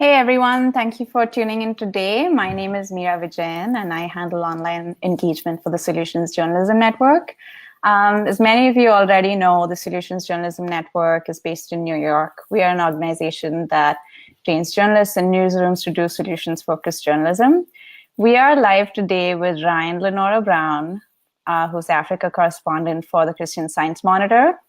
Hey everyone, thank you for tuning in today. My name is Meera Vijayan and I handle online engagement for the Solutions Journalism Network. As many of you already know, the Solutions Journalism Network is based in New York. We are an organization that trains journalists and newsrooms to do solutions-focused journalism. We are live today with Ryan Lenora Brown, who's Africa correspondent for the Christian Science Monitor.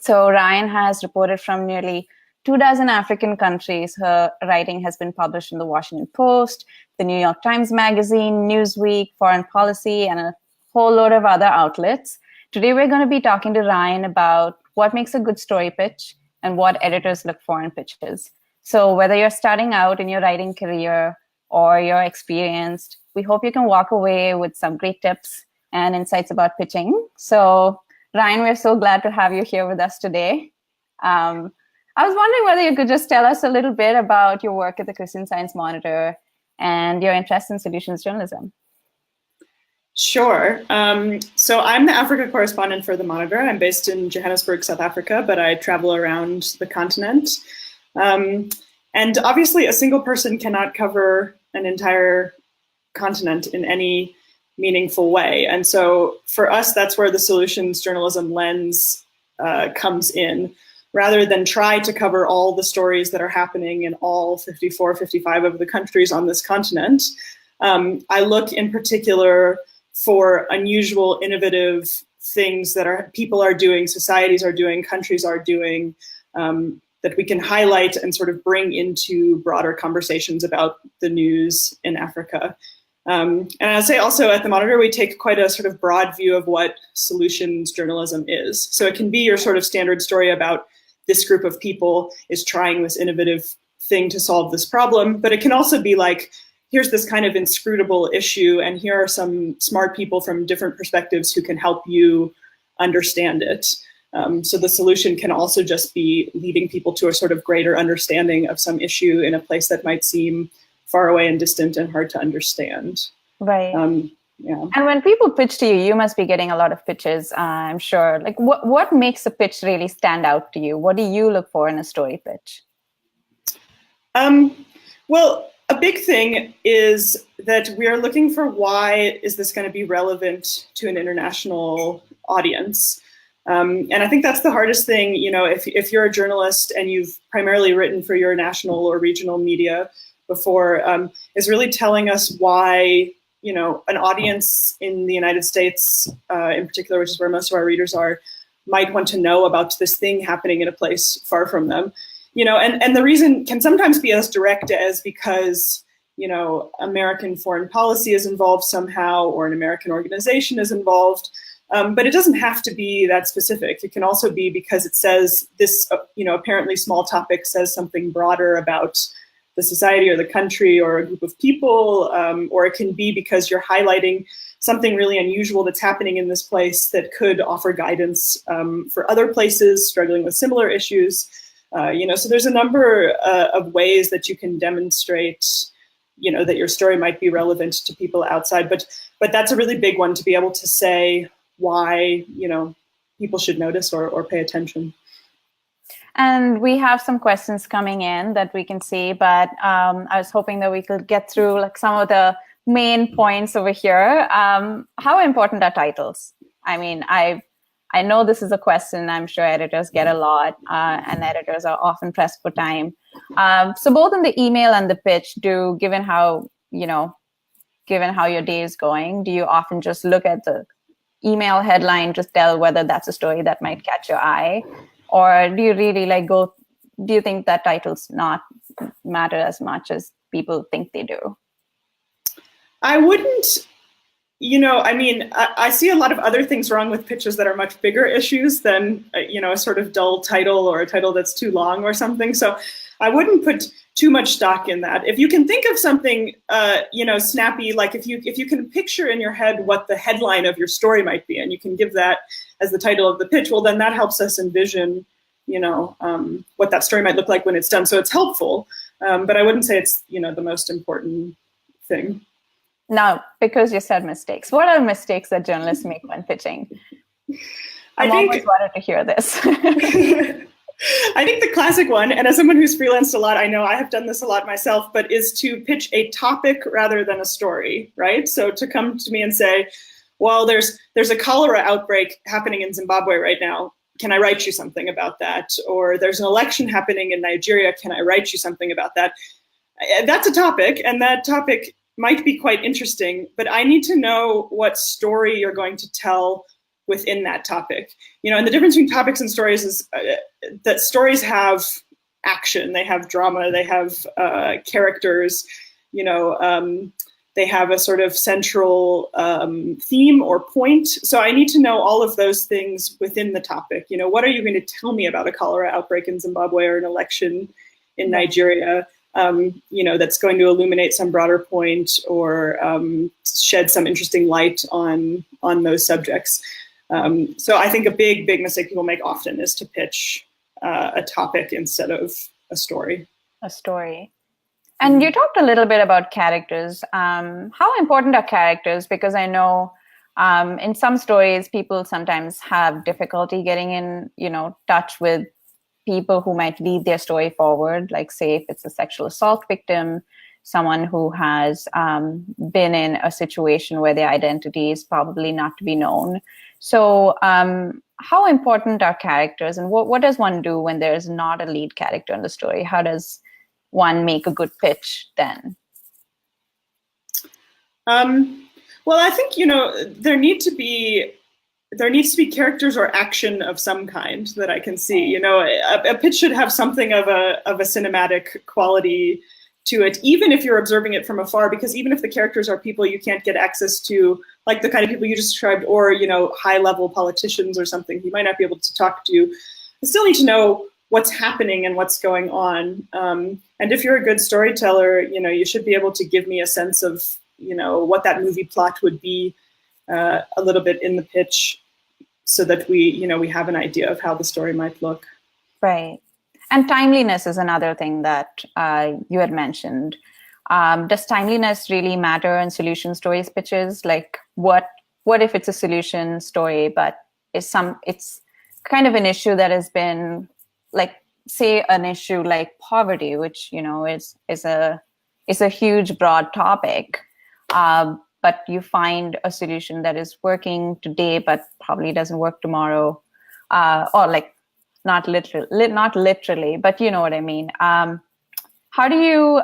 So Ryan has reported from nearly 24 African countries. Her writing has been published in the Washington Post, the New York Times Magazine, Newsweek, Foreign Policy, and a whole load of other outlets. Today, we're going to be talking to Ryan about what makes a good story pitch and what editors look for in pitches. So whether you're starting out in your writing career or you're experienced, we hope you can walk away with some great tips and insights about pitching. So Ryan, we're so glad to have you here with us today. I was wondering whether you could just tell us a little bit about your work at the Christian Science Monitor and your interest in solutions journalism. Sure. So I'm the Africa correspondent for the Monitor. I'm based in Johannesburg, South Africa, but I travel around the continent. And obviously, a single person cannot cover an entire continent in any meaningful way. And so for us, that's where the solutions journalism lens comes in. Rather than try to cover all the stories that are happening in all 54, 55 of the countries on this continent, I look in particular for unusual, innovative things that people are doing, societies are doing, countries are doing, that we can highlight and sort of bring into broader conversations about the news in Africa. And I'd say also at the Monitor, we take quite a sort of broad view of what solutions journalism is. So it can be your sort of standard story about this group of people is trying this innovative thing to solve this problem, but it can also be like, here's this kind of inscrutable issue, and here are some smart people from different perspectives who can help you understand it. So the solution can also just be leading people to a sort of greater understanding of some issue in a place that might seem far away and distant and hard to understand. Right. Yeah. And when people pitch to you, you must be getting a lot of pitches, I'm sure. Like, what makes a pitch really stand out to you? What do you look for in a story pitch? Well, a big thing is that we are looking for why is this going to be relevant to an international audience. And I think that's the hardest thing, if you're a journalist and you've primarily written for your national or regional media before, is really telling us why an audience in the United States, in particular, which is where most of our readers are, might want to know about this thing happening in a place far from them. And the reason can sometimes be as direct as because, American foreign policy is involved somehow, or an American organization is involved. But it doesn't have to be that specific. It can also be because it says this, apparently small topic says something broader about the society or the country or a group of people, or it can be because you're highlighting something really unusual that's happening in this place that could offer guidance for other places struggling with similar issues. So there's a number of ways that you can demonstrate, that your story might be relevant to people outside. But that's a really big one, to be able to say why, people should notice or pay attention. And we have some questions coming in that we can see, but I was hoping that we could get through like some of the main points over here. How important are titles? I mean, I know this is a question I'm sure editors get a lot, and editors are often pressed for time. So both in the email and the pitch, given how your day is going, do you often just look at the email headline, just tell whether that's a story that might catch your eye? Or do you really do you think that titles not matter as much as people think they do? I wouldn't, I see a lot of other things wrong with pitches that are much bigger issues than, a sort of dull title or a title that's too long or something. So I wouldn't put too much stock in that. If you can think of something, snappy, like if you can picture in your head what the headline of your story might be, and you can give that as the title of the pitch, well, then that helps us envision, what that story might look like when it's done. So it's helpful, but I wouldn't say it's, the most important thing. Now, because you said mistakes, what are mistakes that journalists make when pitching? I'm always wanted to hear this. I think the classic one, and as someone who's freelanced a lot, I know I have done this a lot myself, but is to pitch a topic rather than a story, right? So to come to me and say, well, there's a cholera outbreak happening in Zimbabwe right now. Can I write you something about that? Or there's an election happening in Nigeria. Can I write you something about that? That's a topic, and that topic might be quite interesting, but I need to know what story you're going to tell within that topic. And the difference between topics and stories is that stories have action, they have drama, they have characters, they have a sort of central theme or point. So I need to know all of those things within the topic. What are you going to tell me about a cholera outbreak in Zimbabwe or an election in Nigeria? That's going to illuminate some broader point or shed some interesting light on those subjects. So I think a big mistake people make often is to pitch a topic instead of a story. A story. And you talked a little bit about characters. How important are characters? Because I know in some stories, people sometimes have difficulty getting in, touch with people who might lead their story forward. Like, say, if it's a sexual assault victim, someone who has been in a situation where their identity is probably not to be known. So how important are characters, and what does one do when there's not a lead character in the story? How does one make a good pitch then? Well, I think, there needs to be characters or action of some kind that I can see. A pitch should have something of a cinematic quality to it, even if you're observing it from afar, because even if the characters are people you can't get access to, like the kind of people you just described, or, high-level politicians or something you might not be able to talk to, you still need to know what's happening and what's going on. And if you're a good storyteller, you should be able to give me a sense of, what that movie plot would be a little bit in the pitch, so that we have an idea of how the story might look. Right. And timeliness is another thing that you had mentioned. Does timeliness really matter in solution stories pitches? Like, what if it's a solution story, but it's kind of an issue that has been, like, say, an issue like poverty, which is a huge, broad topic. But you find a solution that is working today, but probably doesn't work tomorrow, or like not literally, but you know what I mean. How do you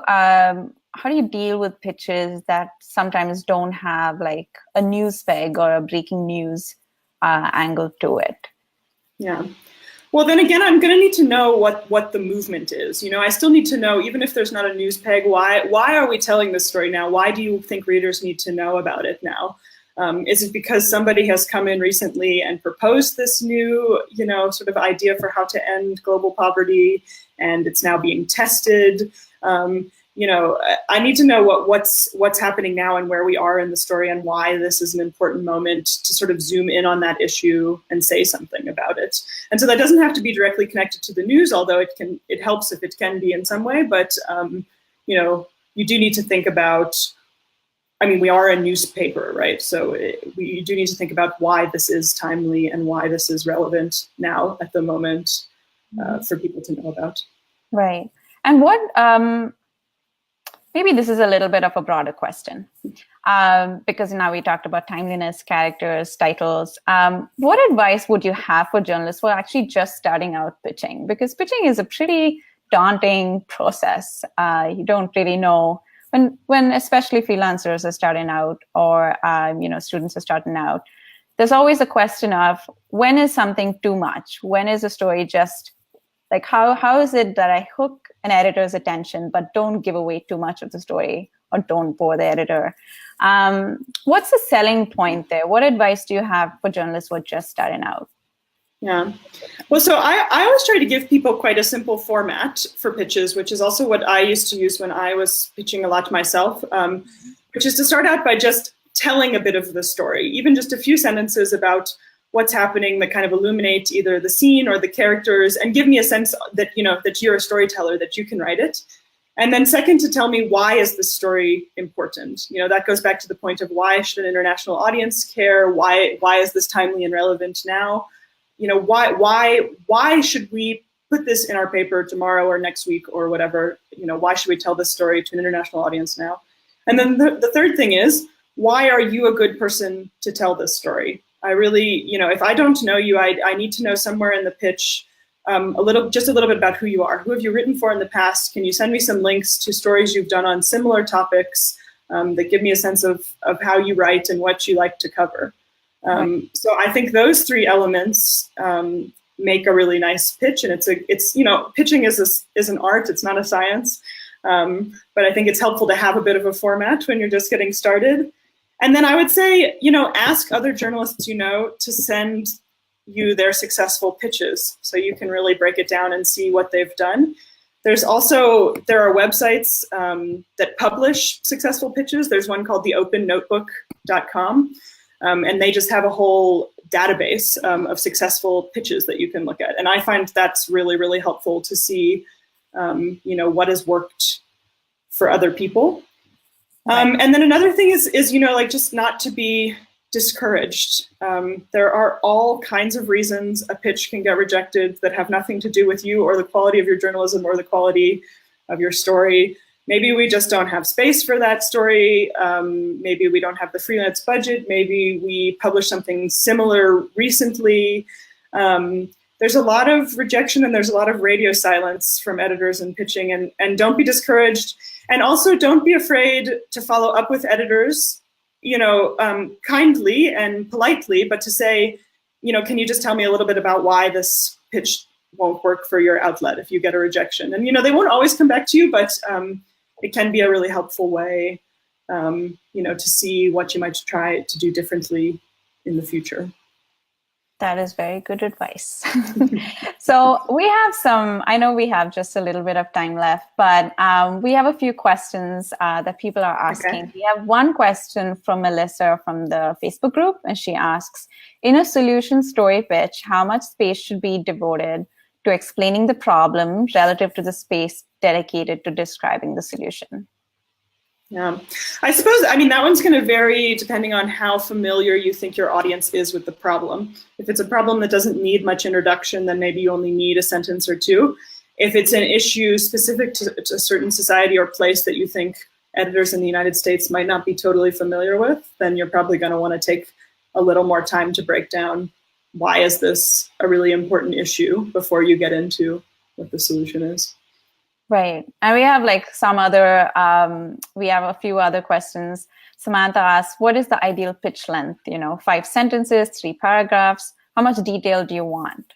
deal with pitches that sometimes don't have like a news peg or a breaking news angle to it? Yeah. Well, then again, I'm going to need to know what the movement is. I still need to know, even if there's not a news peg, why are we telling this story now? Why do you think readers need to know about it now? Is it because somebody has come in recently and proposed this new, sort of idea for how to end global poverty, and it's now being tested? I need to know what's happening now and where we are in the story and why this is an important moment to sort of zoom in on that issue and say something about it. And so that doesn't have to be directly connected to the news, although it helps if it can be in some way. But you do need to think about, we are a newspaper, right? So you do need to think about why this is timely and why this is relevant now at the moment for people to know about. Right. And what, maybe this is a little bit of a broader question, because now we talked about timeliness, characters, titles. What advice would you have for journalists who are actually just starting out pitching? Because pitching is a pretty daunting process. You don't really know when especially freelancers are starting out, or students are starting out. There's always a question of, when is something too much? When is a story just like, how is it that I hook an editor's attention but don't give away too much of the story or don't bore the editor? What's the selling point there? What advice do you have for journalists who are just starting out? Yeah. Well, so I always try to give people quite a simple format for pitches, which is also what I used to use when I was pitching a lot myself, which is to start out by just telling a bit of the story, even just a few sentences about what's happening that kind of illuminate either the scene or the characters and give me a sense that, that you're a storyteller, that you can write it. And then second, to tell me, why is this story important? That goes back to the point of, why should an international audience care? Why is this timely and relevant now? Why should we put this in our paper tomorrow or next week or whatever. Why should we tell this story to an international audience now? And then the third thing is, why are you a good person to tell this story? I really, if I don't know you, I need to know somewhere in the pitch just a little bit about who you are. Who have you written for in the past? Can you send me some links to stories you've done on similar topics that give me a sense of how you write and what you like to cover? So I think those three elements make a really nice pitch, and it's pitching is an art. It's not a science, but I think it's helpful to have a bit of a format when you're just getting started. And then I would say, ask other journalists to send you their successful pitches, so you can really break it down and see what they've done. There are websites that publish successful pitches. There's one called theopennotebook.com, and they just have a whole database of successful pitches that you can look at. And I find that's really, really helpful to see, what has worked for other people. And then another thing is just not to be discouraged. There are all kinds of reasons a pitch can get rejected that have nothing to do with you or the quality of your journalism or the quality of your story. Maybe we just don't have space for that story. Maybe we don't have the freelance budget. Maybe we published something similar recently. There's a lot of rejection and there's a lot of radio silence from editors in pitching, and don't be discouraged. And also don't be afraid to follow up with editors, kindly and politely, but to say, can you just tell me a little bit about why this pitch won't work for your outlet if you get a rejection? And, they won't always come back to you, but it can be a really helpful way, to see what you might try to do differently in the future. That is very good advice. So I know we have just a little bit of time left, but we have a few questions that people are asking. Okay. We have one question from Melissa from the Facebook group, and she asks, in a solution story pitch, how much space should be devoted to explaining the problem relative to the space dedicated to describing the solution? Yeah, I suppose, that one's going to vary depending on how familiar you think your audience is with the problem. If it's a problem that doesn't need much introduction, then maybe you only need a sentence or two. If it's an issue specific to a certain society or place that you think editors in the United States might not be totally familiar with, then you're probably going to want to take a little more time to break down why is this a really important issue before you get into what the solution is. Right. And we have we have a few other questions. Samantha asks, what is the ideal pitch length? 5 sentences, 3 paragraphs? How much detail do you want?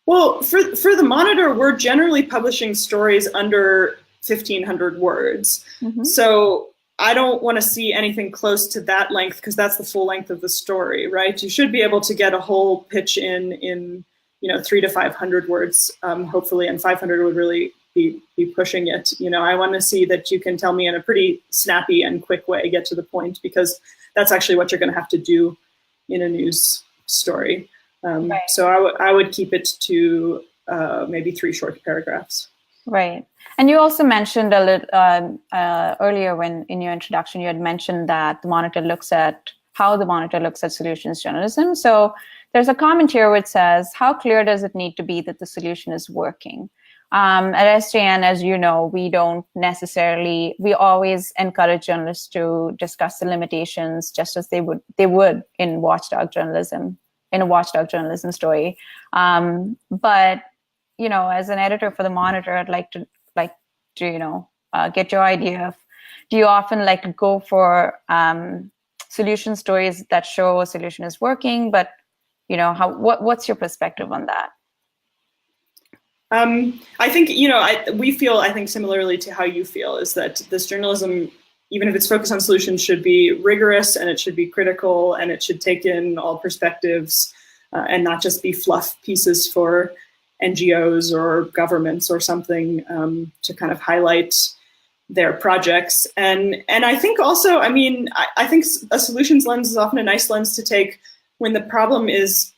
Well, for the Monitor, we're generally publishing stories under 1,500 words. Mm-hmm. So I don't want to see anything close to that length because that's the full length of the story, right? You should be able to get a whole pitch in 300 to 500 words, hopefully, and 500 would really be pushing it. I want to see that you can tell me in a pretty snappy and quick way, get to the point, because that's actually what you're going to have to do in a news story. Right. So I would keep it to maybe 3 short paragraphs. Right. And you also mentioned a little earlier when in your introduction, you had mentioned that the Monitor looks at how the Monitor looks at solutions journalism. So there's a comment here which says, how clear does it need to be that the solution is working? At SJN, as you know, we always encourage journalists to discuss the limitations just as they would in watchdog journalism, in a watchdog journalism story. But, as an editor for the Monitor, I'd like to get your idea of, do you often go for solution stories that show a solution is working, but what's your perspective on that? I think, we feel, I think similarly to how you feel, is that this journalism, even if it's focused on solutions, should be rigorous and it should be critical and it should take in all perspectives and not just be fluff pieces for NGOs or governments or something to kind of highlight their projects. And I think also, I think a solutions lens is often a nice lens to take when the problem is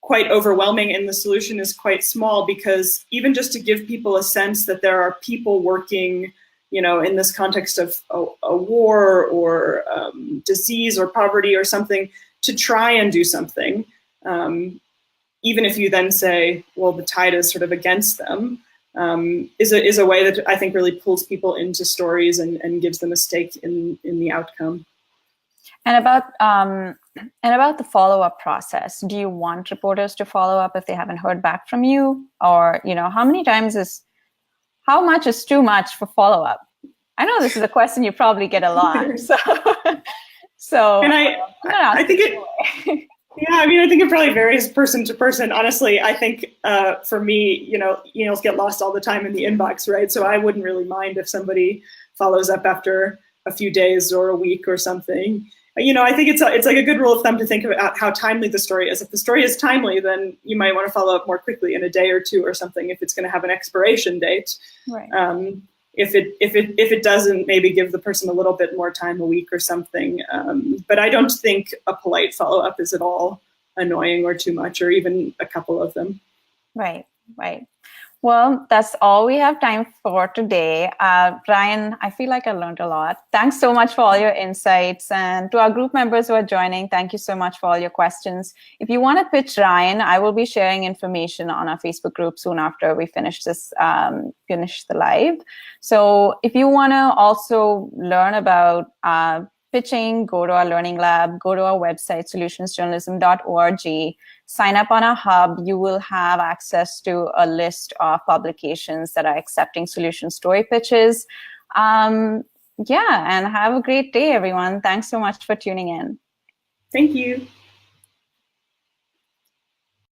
quite overwhelming and the solution is quite small, because even just to give people a sense that there are people working, in this context of a war or disease or poverty or something, to try and do something even if you then say, well, the tide is sort of against them, is a way that I think really pulls people into stories and gives them a stake in the outcome. And about the follow-up process, do you want reporters to follow up if they haven't heard back from you? Or, how much is too much for follow-up? I know this is a question you probably get a lot. And I think it, yeah, I mean, I think it probably varies person to person. Honestly, I think for me, emails get lost all the time in the inbox, right? So I wouldn't really mind if somebody follows up after a few days or a week or something. I think it's like a good rule of thumb to think about how timely the story is. If the story is timely, then you might want to follow up more quickly in a day or two or something if it's going to have an expiration date. Right. If it doesn't, maybe give the person a little bit more time, a week or something. But I don't think a polite follow-up is at all annoying or too much, or even a couple of them. Right. Well, that's all we have time for today. Ryan, I feel like I learned a lot. Thanks so much for all your insights. And to our group members who are joining, thank you so much for all your questions. If you want to pitch Ryan, I will be sharing information on our Facebook group soon after we finish the live. So if you want to also learn about pitching, go to our Learning Lab, go to our website, solutionsjournalism.org, sign up on our hub. You will have access to a list of publications that are accepting solution story pitches. And have a great day, everyone. Thanks so much for tuning in. Thank you.